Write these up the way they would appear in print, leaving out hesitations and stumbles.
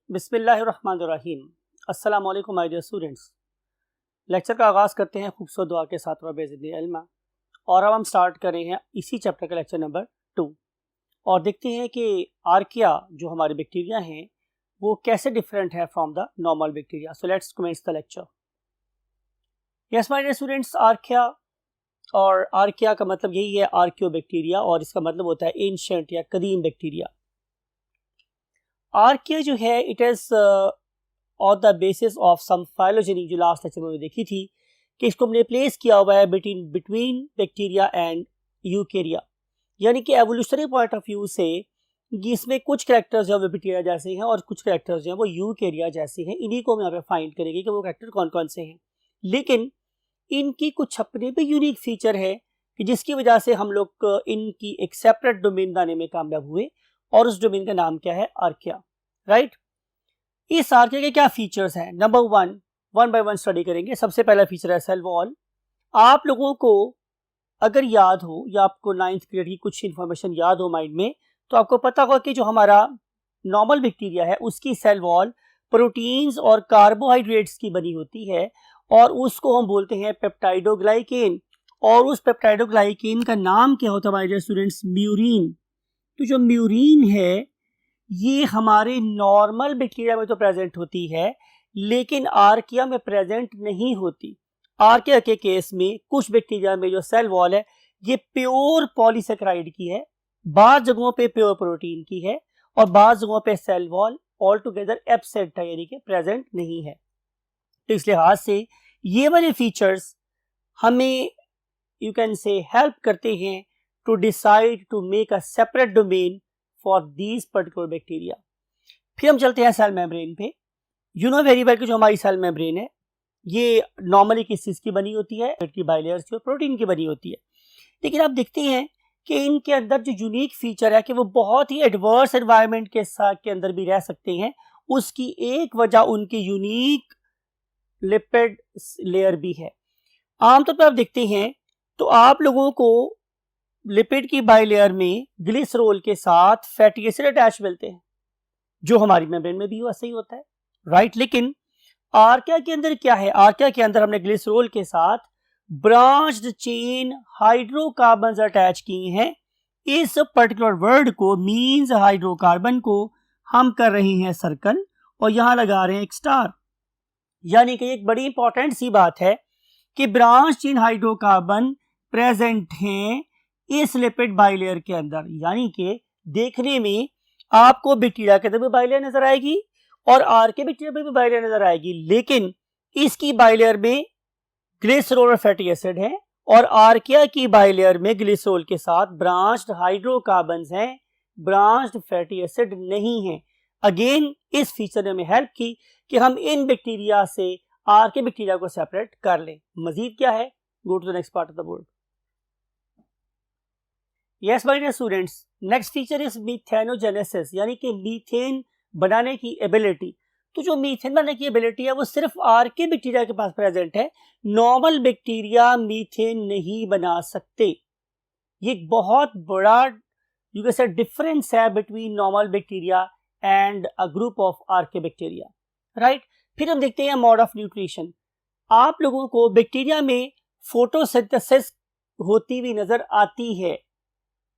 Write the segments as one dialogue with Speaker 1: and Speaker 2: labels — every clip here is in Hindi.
Speaker 1: बिस्मिल्लाहिर्रहमानिर्रहीम। अस्सलाम वालेकुम माय डियर स्टूडेंट्स। लेक्चर का आगाज़ करते हैं खूबसूरत दुआ के साथ रब्बे ज़िदनी इल्मा। और अब हम स्टार्ट कर रहे हैं इसी चैप्टर का लेक्चर नंबर 2 और देखते हैं कि आर्किया जो हमारे बैक्टीरिया हैं वो कैसे डिफरेंट है from the normal bacteria. So let's commence the lecture. Yes my dear students, archaea और आर्किया का मतलब यही है आर्कियो बैक्टीरिया, और इसका मतलब होता है एंशिएंट या कदीम बैक्टीरिया। आर्किया जो है it is on the basis of some phylogeny, जो लास्ट लेक्चर में देखी थी कि इसको हमने प्लेस किया हुआ है बिटवीन बैक्टीरिया एंड यूकेरिया, यानी कि एवोल्यूशनरी पॉइंट ऑफ व्यू से इसमें कुछ कैरेक्टर्स जो है बैक्टीरिया जैसे हैं और कुछ कैरेक्टर्स जो हैं वो यूकेरिया जैसे हैं। इन्हीं को हम यहाँ पे फाइंड करेंगे कि वो कैरेक्टर कौन कौन से हैं, लेकिन इनकी कुछ अपने भी यूनिक फीचर है कि जिसकी वजह से हम लोग इनकी एक सेपरेट डोमेन बनाने में कामयाब हुए, और उस डोमेन का नाम क्या है, आर्किया। राइट। इस आर्किया के क्या फीचर्स हैं, number one by one study करेंगे। सबसे पहला फीचर है सेल वॉल। आप लोगों को अगर याद हो या आपको 9th पीरियड की कुछ इंफॉर्मेशन याद हो माइंड में, तो आपको पता होगा कि जो हमारा नॉर्मल बैक्टीरिया है उसकी सेल वॉल प्रोटीन्स और कार्बोहाइड्रेट्स की बनी होती है, और उसको हम बोलते हैं पेप्टाइडोग्लाइकेन। और उस पेप्टाइडोग्लाइकेन का नाम क्या होता है हमारे स्टूडेंट्स, म्यूरिन। तो जो म्यूरिन है ये हमारे नॉर्मल बैक्टीरिया में तो प्रेजेंट होती है, लेकिन आर्किया में प्रेजेंट नहीं होती। आर्किया के केस में कुछ बैक्टीरिया में जो सेल वॉल है ये प्योर पॉलीसेकेराइड की है, बाद जगहों पे प्योर प्रोटीन की है, और बाद जगहों पे cell wall altogether absent है, यानी कि प्रेजेंट नहीं है। तो इस लिहाज से ये वाले फीचर्स हमें यू कैन से हेल्प करते हैं to decide to make a separate domain for these particular bacteria. फिर हम चलते हैं सेल मेम्ब्रेन पे। यू नो वेरी वेल कि जो हमारी सेल मेम्ब्रेन है ये नॉर्मली किस चीज की बनी होती है, की बाइलेयर्स की और प्रोटीन की बनी होती है। लेकिन आप देखते हैं कि इनके अंदर जो यूनिक फीचर है कि वो बहुत ही एडवर्स एनवायरनमेंट के साथ के अंदर भी रह सकते हैं। उसकी एक वजह उनकी यूनिक लिपिड लेयर भी है। आमतौर पर आप देखते हैं तो आप लोगों को लिपिड की बाइलेयर में ग्लिसरॉल के साथ फैटी एसिड अटैच मिलते हैं, जो हमारी मेम्ब्रेन में भी वैसे ही होता है। राइट। लेकिन आर्किया के अंदर क्या है, आर्किया के अंदर हमने ग्लिसरॉल के साथ ब्रांच्ड चेन हाइड्रोकार्बन अटैच किए हैं। इस पर्टिकुलर वर्ड को मींस हाइड्रोकार्बन को हम कर रहे हैं सर्कल और यहां लगा रहे हैं एक स्टार, यानी कि एक बड़ी इंपॉर्टेंट सी बात है कि ब्रांच चेन हाइड्रोकार्बन प्रेजेंट हैं इस लिपिड बाइलेयर के अंदर, यानी कि देखने में आपको बैक्टीरिया के अंदर भी बाइलेयर नजर आएगी और आर्किया बैक्टीरिया में भी बाइलेयर नजर आएगी, लेकिन इसकी बाइलेयर में ग्लिसरॉल और फैटी एसिड है और आर्किया की बाइलेयर में ग्लिसरॉल के साथ ब्रांच्ड हाइड्रोकार्बन्स हैं, ब्रांच्ड फैटी एसिड नहीं है। अगेन इस फीचर ने हमें हेल्प की कि हम इन बैक्टीरिया से आर्किया बैक्टीरिया को सेपरेट कर लें। मजीद क्या है, go to the next part of the board. Yes my dear students, next feature is methanogenesis, यानी कि मीथेन बनाने की एबिलिटी। तो जो मीथेन बनाने की एबिलिटी है वो सिर्फ आर्किया बैक्टीरिया के पास प्रेजेंट है, नॉर्मल बैक्टीरिया मीथेन नहीं बना सकते। ये एक बहुत बड़ा यू कैन से डिफरेंस है between normal bacteria and a group of archaea bacteria. Right. फिर हम देखते हैं मोड ऑफ न्यूट्रिशन। आप लोगों को बैक्टीरिया में फोटोसिंथेसिस होती हुई नजर आती है,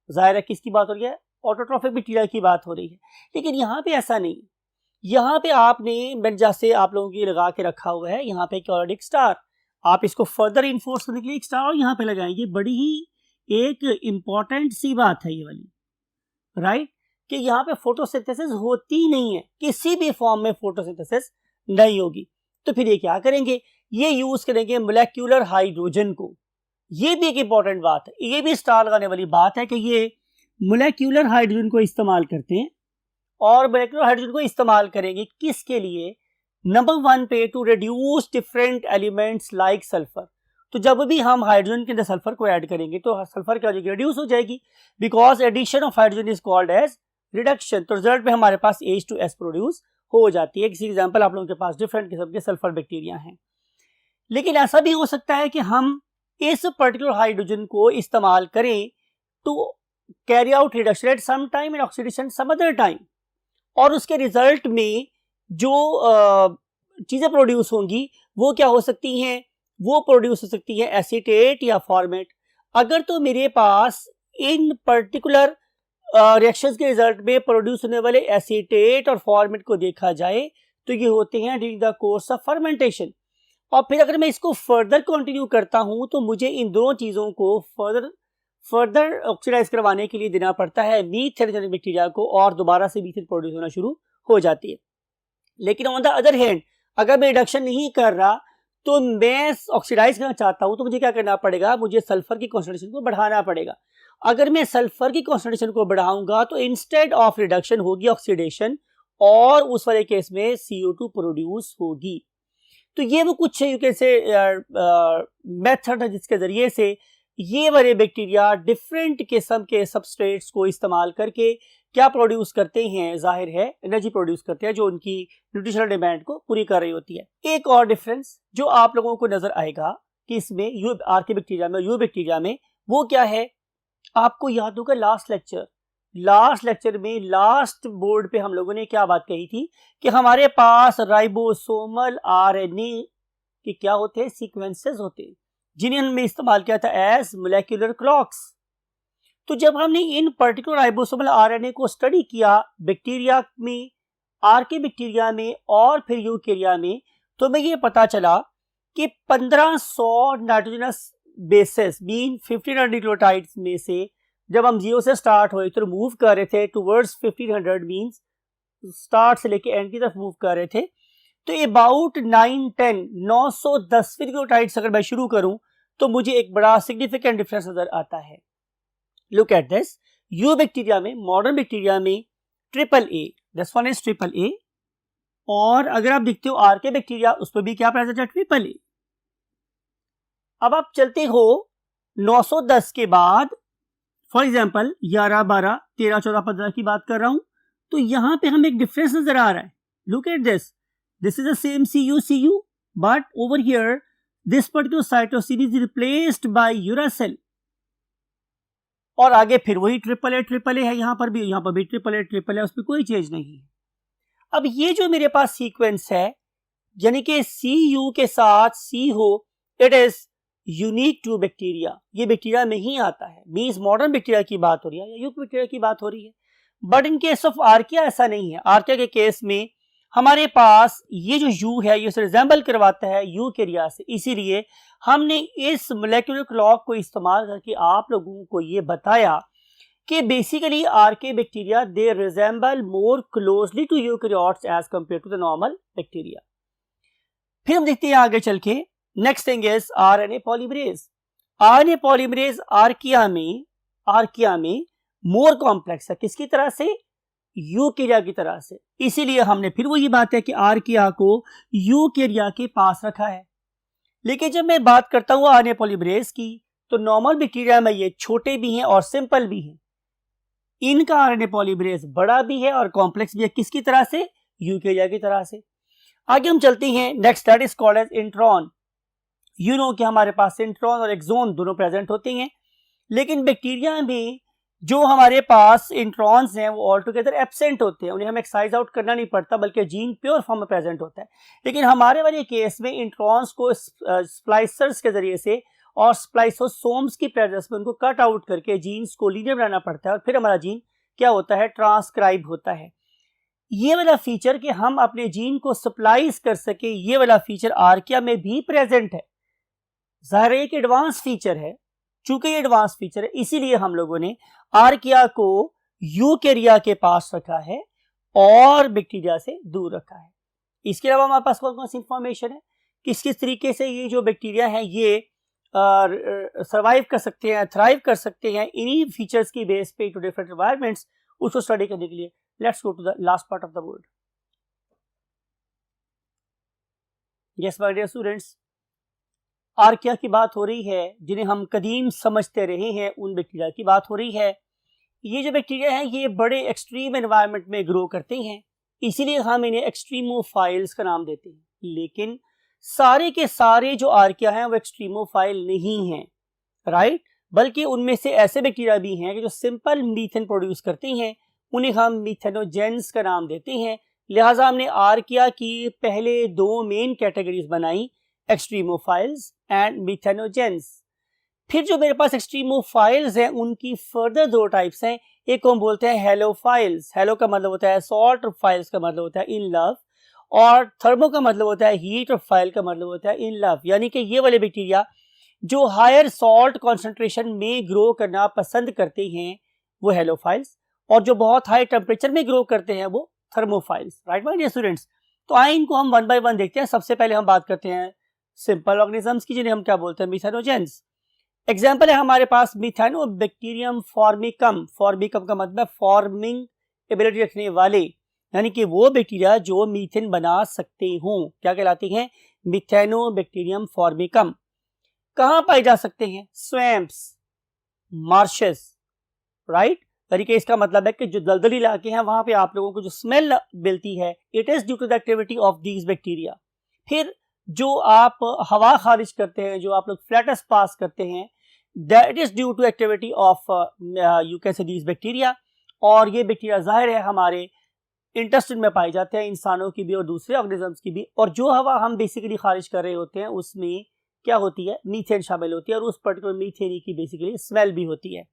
Speaker 1: जाहिर है किसकी बात हो रही है, ऑटोट्रॉफिक बैक्टीरिया की बात हो रही है। लेकिन यहाँ पे ऐसा नहीं, यहाँ पे आपने जैसे आप लोगों की लगा के रखा हुआ है यहाँ पे ऑलरेडी एक स्टार, आप इसको फर्दर इन्फोर्स करने के लिए एक स्टार और यहाँ पे लगाएंगे। बड़ी ही एक इंपॉर्टेंट सी बात है ये वाली, राइट, कि यहाँ पे फोटोसिंथेसिस होती नहीं है, किसी भी फॉर्म में फोटोसिंथेसिस नहीं होगी। तो फिर ये क्या करेंगे, ये यूज करेंगे मोलेक्युलर हाइड्रोजन को। ये भी एक इंपॉर्टेंट बात है, ये भी स्टार लगाने वाली बात है कि ये मोलेक्युलर हाइड्रोजन को इस्तेमाल करते हैं। और मोलेक्युलर हाइड्रोजन को इस्तेमाल करेंगे किसके लिए, नंबर 1 पे to reduce different elements like sulphur. तो जब भी हम हाइड्रोजन के अंदर सल्फर को ऐड करेंगे तो सल्फर क्या हो जाएगी, रिड्यूस हो जाएगी, because addition of hydrogen is called as reduction. तो रिजल्ट में हमारे पास H2S प्रोड्यूस हो जाती है। किसी एग्जाम्पल आप लोगों के पास डिफरेंट किस्म के सल्फर बैक्टीरिया हैं। लेकिन ऐसा भी हो सकता है कि हम इस पर्टिकुलर हाइड्रोजन को इस्तेमाल करें to carry out reduction at some time and oxidation some other time, और उसके रिजल्ट में जो चीज़ें प्रोड्यूस होंगी वो क्या हो सकती हैं, वो प्रोड्यूस हो सकती है एसीटेट या फॉर्मेट। अगर तो मेरे पास इन पर्टिकुलर रिएक्शंस के रिजल्ट में प्रोड्यूस होने वाले एसीटेट और फॉर्मेट को देखा जाए तो ये होते हैं during the course of fermentation. और फिर अगर मैं इसको फर्दर कंटिन्यू करता हूं तो मुझे इन दोनों चीज़ों को फर्दर ऑक्सीडाइज करवाने के लिए देना पड़ता है मीथेनोजेनिक बैक्टीरिया को, और दोबारा से मीथेन प्रोड्यूस होना शुरू हो जाती है। लेकिन ऑन द अदर हैंड अगर मैं रिडक्शन नहीं कर रहा तो मैं ऑक्सीडाइज करना चाहता हूं तो मुझे क्या करना पड़ेगा, मुझे सल्फर की कॉन्सेंट्रेशन को बढ़ाना पड़ेगा। अगर मैं सल्फर की कॉन्सेंट्रेशन को बढ़ाऊंगा तो इंस्टेड ऑफ रिडक्शन होगी ऑक्सीडेशन, और उस वाले केस में CO2 प्रोड्यूस होगी। तो ये वो कुछ यू कैन से मेथड है जिसके जरिए से ये वाले बैक्टीरिया डिफरेंट किस्म के सबस्ट्रेट्स को इस्तेमाल करके क्या प्रोड्यूस करते हैं, जाहिर है एनर्जी प्रोड्यूस करते हैं जो उनकी न्यूट्रिशनल डिमांड को पूरी कर रही होती है। एक और डिफरेंस जो आप लोगों को नजर आएगा कि इसमें आर्के बैक्टीरिया में, यू बैक्टीरिया में, वो क्या है, आपको याद होगा लास्ट लेक्चर में लास्ट बोर्ड पे हम लोगों ने क्या बात कही थी कि हमारे पास राइबोसोमल RNA के क्या होते हैं, सीक्वेंसेस होते हैं जिन्हें हमने इस्तेमाल किया था एज मोलेक्युलर क्लॉक्स। तो जब हमने इन पर्टिकुलर राइबोसोमल RNA को स्टडी किया बैक्टीरिया में, आर्के बैक्टीरिया में और फिर यूकेरिया में, तो हमें ये पता चला कि 1500 नाइट्रोजनस बेसेस मीन 1500 न्यूक्लियोटाइड्स में से जब हम 0 से स्टार्ट हुए तो मूव कर रहे थे टुवर्ड्स 1500 मीन्स स्टार्ट से लेके एंड की तरफ मूव कर रहे थे, तो अबाउट 910 न्यूक्लियोटाइड्स अगर मैं शुरू करूं तो मुझे एक बड़ा सिग्निफिकेंट डिफरेंस नजर आता है। Look at this, you bacteria में, मॉडर्न बैक्टीरिया में AAA, this one is AAA, और अगर आप देखते हो आर्के बैक्टीरिया उस पर भी क्या प्रेजेंट है, AAA। अब आप चलते हो 910 के बाद, फॉर एग्जाम्पल 11, 12, 13, 14, 15 की बात कर रहा हूं, तो यहां पे हमें एक डिफरेंस नजर आ रहा है। Look at this is the same CU but over here this particular cytosine is replaced by uracil, और आगे फिर वही AAA है, यहां पर भी AAA, उस पर कोई चेंज नहीं है। अब ये जो मेरे पास सीक्वेंस है यानी कि CU के साथ C हो, it is unique to bacteria, ये बैक्टीरिया में ही आता है, मींस मॉडर्न बैक्टीरिया की बात हो रही है या यूक बैक्टीरिया की बात हो रही है। But in case of archaea ऐसा नहीं है। आर्किया के केस में हमारे पास ये जो यू है ये रिजेंबल करवाता है यूकेरिया से, इसीलिए हमने इस मोलेक्युलर क्लॉक को इस्तेमाल करके आप लोगों को ये बताया कि basically archaebacteria they resemble more closely to eukaryotes as compare to the normal bacteria. फिर हम देखते हैं आगे चल के, next thing is RNA polymerase. RNA polymerase archaea में मोर कॉम्प्लेक्स है, किसकी तरह से, यूकेरिया की तरह से, इसीलिए हमने फिर वही बात है कि आर्किया को यूकेरिया के पास रखा है। लेकिन जब मैं बात करता हूं RNA पॉलीमरेज की तो नॉर्मल बैक्टीरिया में ये छोटे भी हैं और सिंपल भी हैं, इनका RNA पॉलीमरेज बड़ा भी है और कॉम्प्लेक्स भी है, किसकी तरह से, यूकेरिया की तरह से। आगे हम चलते हैं, next that is called as intron. You know कि हमारे पास इंट्रॉन और एक्सोन दोनों प्रेजेंट होते हैं, लेकिन बैक्टीरिया में जो हमारे पास इंट्रॉन्स हैं वो ऑल टुगेदर एब्सेंट होते हैं, उन्हें हमें एक्साइज आउट करना नहीं पड़ता बल्कि जीन प्योर फॉर्म में प्रेजेंट होता है। लेकिन हमारे वाले केस में इंट्रॉन्स को स्प्लाइसर्स के जरिए से और स्प्लाइसोसोम्स की प्रेजेंस में उनको कट आउट करके जीन्स को लीनियर बनाना पड़ता है, और फिर हमारा जीन क्या होता है, ट्रांसक्राइब होता है। ये वाला फीचर कि हम अपने जीन को स्प्लाइस कर सके, ये वाला फीचर आर्किया में भी प्रेजेंट है। जाहिर है एक एडवांस फीचर है, चूंकि ये एडवांस फीचर है इसीलिए हम लोगों ने आर्किया को यूकेरिया के पास रखा है और बैक्टीरिया से दूर रखा है। इसके अलावा हमारे पास कौन सी इंफॉर्मेशन है, किस किस तरीके से ये जो बैक्टीरिया है ये सर्वाइव कर सकते हैं, थ्राइव कर सकते हैं इन्हीं फीचर्स की बेस पे टू डिफरेंट एनवायरनमेंट्स, उसको स्टडी करने के लिए let's go to the last part of the board. Yes my dear students, archaea की बात हो रही है, जिन्हें हम कदीम समझते रहे हैं उन बैक्टीरिया की बात हो रही है। ये जो बैक्टीरिया हैं ये बड़े एक्सट्रीम एनवायरनमेंट में ग्रो करते हैं, इसीलिए हम इन्हें एक्सट्रीमोफाइल्स का नाम देते हैं। लेकिन सारे के सारे जो आर्किया हैं वो एक्सट्रीमोफाइल नहीं हैं, राइट, बल्कि उनमें से ऐसे बैक्टीरिया भी हैं कि जो सिंपल मीथेन प्रोड्यूस करते हैं, उन्हें हम मीथेनोजेंस का नाम देते हैं। लिहाजा हमने आर किया कि पहले दो मेन कैटेगरीज बनाई, एक्सट्रीमोफाइल्स एंड मिथेनोजेंस। फिर जो मेरे पास एक्सट्रीमोफाइल्स हैं उनकी फर्दर दो टाइप्स हैं। एक को हम बोलते हैं हेलोफाइल्स, हेलो का मतलब होता है सॉल्ट और फाइल्स का मतलब होता है इन लव, और थर्मो का मतलब होता है हीट और फाइल का मतलब होता है इन लव। यानी कि ये वाले बैक्टीरिया जो हायर सॉल्ट कॉन्सेंट्रेशन में ग्रो करना पसंद करते हैं वो हेलोफाइल्स, और जो बहुत हाई टेम्परेचर में ग्रो करते हैं वो thermophiles. Right my dear students, तो आइए इनको हम वन बाय वन देखते हैं। सबसे पहले हम बात करते हैं सिंपल ऑर्गेनिजम्स की, जिन्हें हम क्या बोलते हैं, मिथेनोजेंस। एग्जाम्पल है हमारे पास मिथेनोबैक्टीरियम फॉर्मिकम। फॉर्मिकम का मतलब फॉर्मिंग एबिलिटी रखने वाले, यानी कि वो बैक्टीरिया जो मीथेन बना सकते हों, क्या कहलाते हैं, मिथेनोबैक्टीरियम फॉर्मिकम। कहां पाए जा सकते हैं, स्वैम्प्स, मार्शेस, राइट। यानी कि इसका मतलब है कि जो दलदली इलाके हैं वहां पे आप लोगों को जो स्मेल मिलती है, it is due to the activity of these bacteria. फिर जो आप हवा खारिज करते हैं, जो आप लोग फ्लैटस पास करते हैं, that is due to activity of you can say these bacteria. और ये बैक्टीरिया जाहिर है हमारे इंटेस्टाइन में पाए जाते हैं, इंसानों की भी और दूसरे ऑर्गेनिजम्स की भी। और जो हवा हम बेसिकली खारिज कर रहे होते हैं उसमें क्या होती है, मीथेन शामिल होती है, और उस पर्टिकुलर मीथेन की बेसिकली स्मेल भी होती है।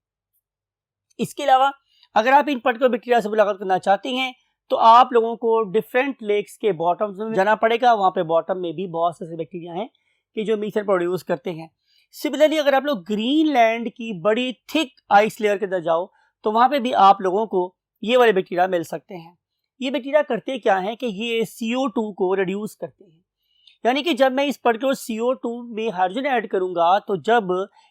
Speaker 1: इसके अलावा अगर आप इन पर्टिकुलर बैक्टीरिया से मुलाकात करना चाहते हैं तो आप लोगों को डिफरेंट लेक्स के बॉटम्स में जाना पड़ेगा। वहां पे बॉटम में भी बहुत से बैक्टीरिया हैं कि जो मीथेन प्रोड्यूस करते हैं। सिमिलरली अगर आप लोग ग्रीनलैंड की बड़ी थिक आइस लेयर के अंदर जाओ तो वहां पे भी आप लोगों को ये वाले बैक्टीरिया मिल सकते हैं। ये बैक्टीरिया करते क्या है कि ये CO2 को रिड्यूस करते हैं, यानी कि जब मैं इस पर्टिकुलर CO2 में हाइड्रोजन ऐड करूंगा तो जब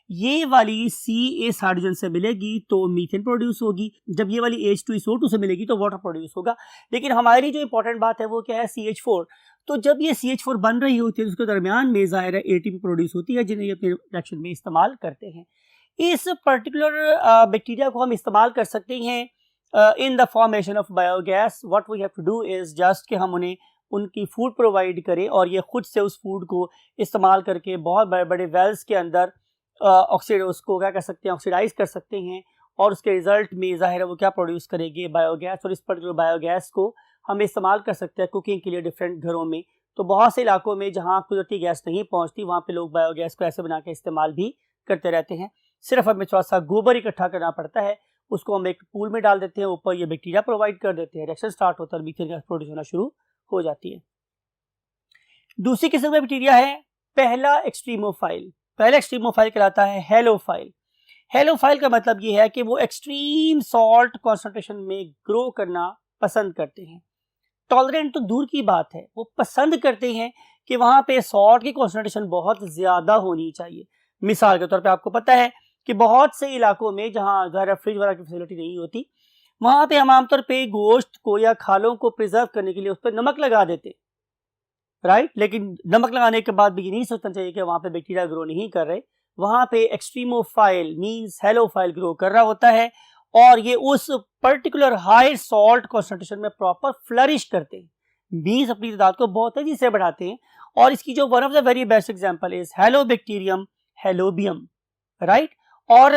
Speaker 1: ये वाली C इस हाइड्रोजन से मिलेगी तो मीथेन प्रोड्यूस होगी, जब ये वाली H2 इस O2 से मिलेगी तो वाटर प्रोड्यूस होगा। लेकिन हमारी जो इंपॉर्टेंट बात है वो क्या है, CH4। तो जब ये CH4 बन रही होती है उसके दरमियान में जाहिर है ATP प्रोड्यूस होती है, जिन्हें ये अपने रिएक्शन में इस्तेमाल करते हैं। इस पर्टिकुलर बैक्टीरिया को हम इस्तेमाल कर सकते हैं in the formation of biogas. What we have to do is just कि हम उन्हें उनकी फूड प्रोवाइड करें और ये खुद से उस फूड को इस्तेमाल करके बहुत बड़े बड़े वेल्स के अंदर उसको क्या कर सकते हैं, ऑक्सीडाइज कर सकते हैं, और उसके रिजल्ट में जाहिर है वो क्या प्रोड्यूस करेंगे, बायोगैस। और इस पर्टिकुलर बायोगैस को हम इस्तेमाल कर सकते हैं कुकिंग के लिए डिफरेंट घरों में। तो बहुत से इलाकों में जहाँ कुदरती गैस नहीं पहुँचती वहाँ पे लोग बायोगैस को ऐसे बना के इस्तेमाल भी करते रहते हैं। सिर्फ हमें थोड़ा सा गोबर इकट्ठा करना पड़ता है, उसको हम एक पूल में डाल देते हैं, ऊपर ये बैक्टीरिया प्रोवाइड कर देते हैं, रिएक्शन स्टार्ट होता है, मीथेन गैस प्रोड्यूस होना शुरू हो जाती है। दूसरी किस्म का बैक्टीरिया है पहला एक्सट्रीमोफाइल। पहला एक्सट्रीमोफाइल कहलाता है हेलोफाइल। हेलोफाइल का मतलब ये है कि वो एक्सट्रीम सॉल्ट कॉन्सेंट्रेशन में ग्रो करना पसंद करते हैं। टॉलरेंट तो दूर की बात है, वो पसंद करते हैं कि वहां पे सॉल्ट की कॉन्सेंट्रेशन बहुत ज्यादा होनी चाहिए। मिसाल के तौर पे आपको पता है कि बहुत से इलाकों में जहां ज़रा फ्रिज वगैरह की फैसिलिटी नहीं होती, वहां पे हम आमतौर पे गोश्त को या खालों को प्रिजर्व करने के लिए उस पर नमक लगा देते, राइट। लेकिन नमक लगाने के बाद भी ये नहीं सोचना चाहिए कि वहां पे बैक्टीरिया ग्रो नहीं कर रहे, वहां पे एक्सट्रीमोफाइल मींस हेलोफाइल ग्रो कर रहा होता है, और ये उस पर्टिकुलर हाई सॉल्ट कॉन्सेंट्रेशन में प्रॉपर फ्लरिश करते हैं, मींस अपनी तादाद को बहुत तेजी से बढ़ाते हैं। और इसकी जो one of the very best example is halobacterium halobium, right. और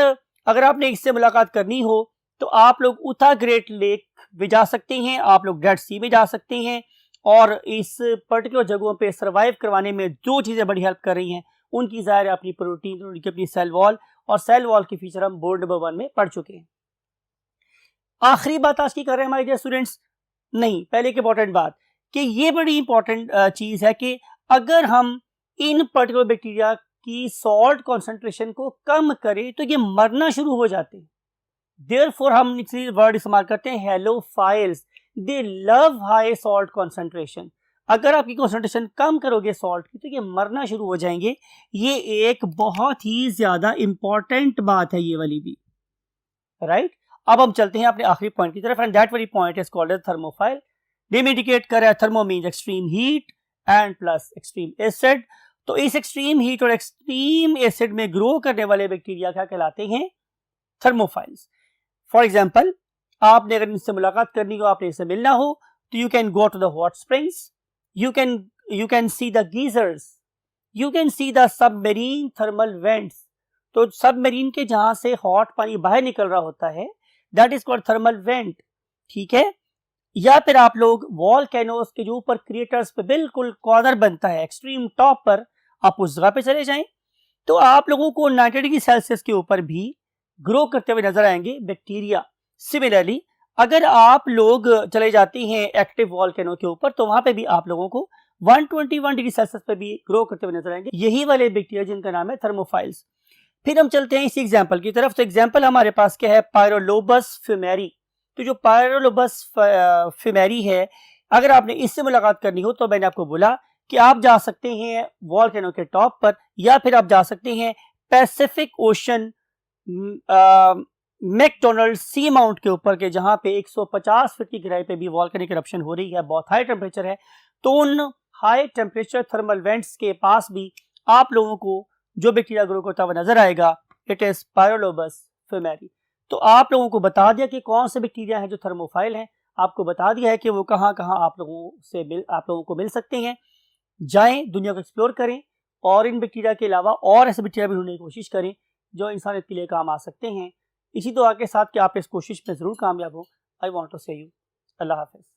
Speaker 1: अगर आपने इससे मुलाकात करनी हो तो आप लोग उथा ग्रेट लेक में जा सकते हैं, आप लोग डेड सी में जा सकते हैं, और इस पर्टिकुलर जगहों पे सर्वाइव करवाने में जो चीज़ें बड़ी हेल्प कर रही हैं उनकी ज़ाहिर अपनी प्रोटीन, उनकी अपनी सेल वॉल, और सेल वॉल की फीचर हम बोर्ड नंबर 1 में पढ़ चुके हैं। आखिरी बात आज की कर रहे हैं हमारे डियर स्टूडेंट्स, नहीं पहले की इंपॉर्टेंट बात कि ये बड़ी इंपॉर्टेंट चीज़ है कि अगर हम इन पर्टिकुलर बैक्टीरिया की सॉल्ट कॉन्सेंट्रेशन को कम करें तो ये मरना शुरू हो जाते हैं। देयरफॉर हम इसलिए वर्ड इस्तेमाल करते हैं हेलोफाइल्स, दे लव हाई सॉल्ट कॉन्सेंट्रेशन। अगर आपकी कॉन्सेंट्रेशन कम करोगे सॉल्ट की तो ये मरना शुरू हो जाएंगे। ये एक बहुत ही ज्यादा इंपॉर्टेंट बात है ये वाली भी, राइट। अब हम चलते हैं अपने आखिरी पॉइंट की तरफ, and that very point is called as thermophile. Name indicate कर रहा है, thermo means extreme heat and plus extreme acid. तो इस एक्सट्रीम हीट और एक्सट्रीम एसिड में ग्रो करने वाले बैक्टीरिया क्या कहलाते हैं, थर्मोफाइल्स। फॉर एग्जाम्पल आपने अगर इनसे मुलाकात करनी हो, आपने इनसे मिलना हो, तो you can go to the hot springs, you can see the geysers, you can see the submarine thermal vents। तो सबमरीन के जहां से हॉट पानी बाहर निकल रहा होता है that is called thermal went, ठीक है। या फिर आप लोग वॉल्केनोस के जो ऊपर क्रिएटर्स पे बिल्कुल कॉर्नर बनता है, एक्सट्रीम टॉप पर, आप उस जगह पे चले जाएं तो आप लोगों को 90 डिग्री सेल्सियस के ऊपर भी ग्रो करते हुए नजर आएंगे बैक्टीरिया। सिमिलरली अगर आप लोग चले जाते हैं एक्टिव वॉल्केनो के ऊपर तो वहां पे भी आप लोगों को 121 डिग्री सेल्सियस पे भी ग्रो करते हुए नजर आएंगे, यही वाले बैक्टीरिया जिनका नाम है थर्मोफाइल्स। फिर हम चलते हैं इसी एग्जाम्पल की तरफ। तो एग्जाम्पल हमारे पास क्या है, पायरोलोबस फ्यूमेरी। तो जो पायरोलोबस फ्यूमेरी है, अगर आपने इससे मुलाकात करनी हो तो मैंने आपको बोला कि आप जा सकते हैं वॉल्केनो के टॉप पर, या फिर आप जा सकते हैं पैसिफिक ओशन मैकडोनल्ड सी माउंट के ऊपर के, जहां पे 150 फीट की गहराई पे भी वॉल्केनिक इरप्शन हो रही है, बहुत हाई टेम्परेचर है। तो उन हाई टेम्परेचर थर्मल वेंट्स के पास भी आप लोगों को जो बैक्टीरिया ग्रो करता हुआ नजर आएगा, इट इज पायरोलोबस फ्यूमेरी। तो आप लोगों को बता दिया कि कौन से बैक्टीरिया हैं जो थर्मोफाइल हैं, आपको बता दिया है कि वो कहाँ कहाँ आप लोगों को मिल सकते हैं। जाएं, दुनिया को एक्सप्लोर करें और इन बैक्टीरिया के अलावा और ऐसे बैक्टीरिया भी ढूंढने की कोशिश करें जो इंसानियत के लिए काम आ सकते हैं। इसी दुआ के साथ कि आप इस कोशिश में ज़रूर कामयाब हो। आई वॉन्ट टू से यू अल्लाह हाफिज़।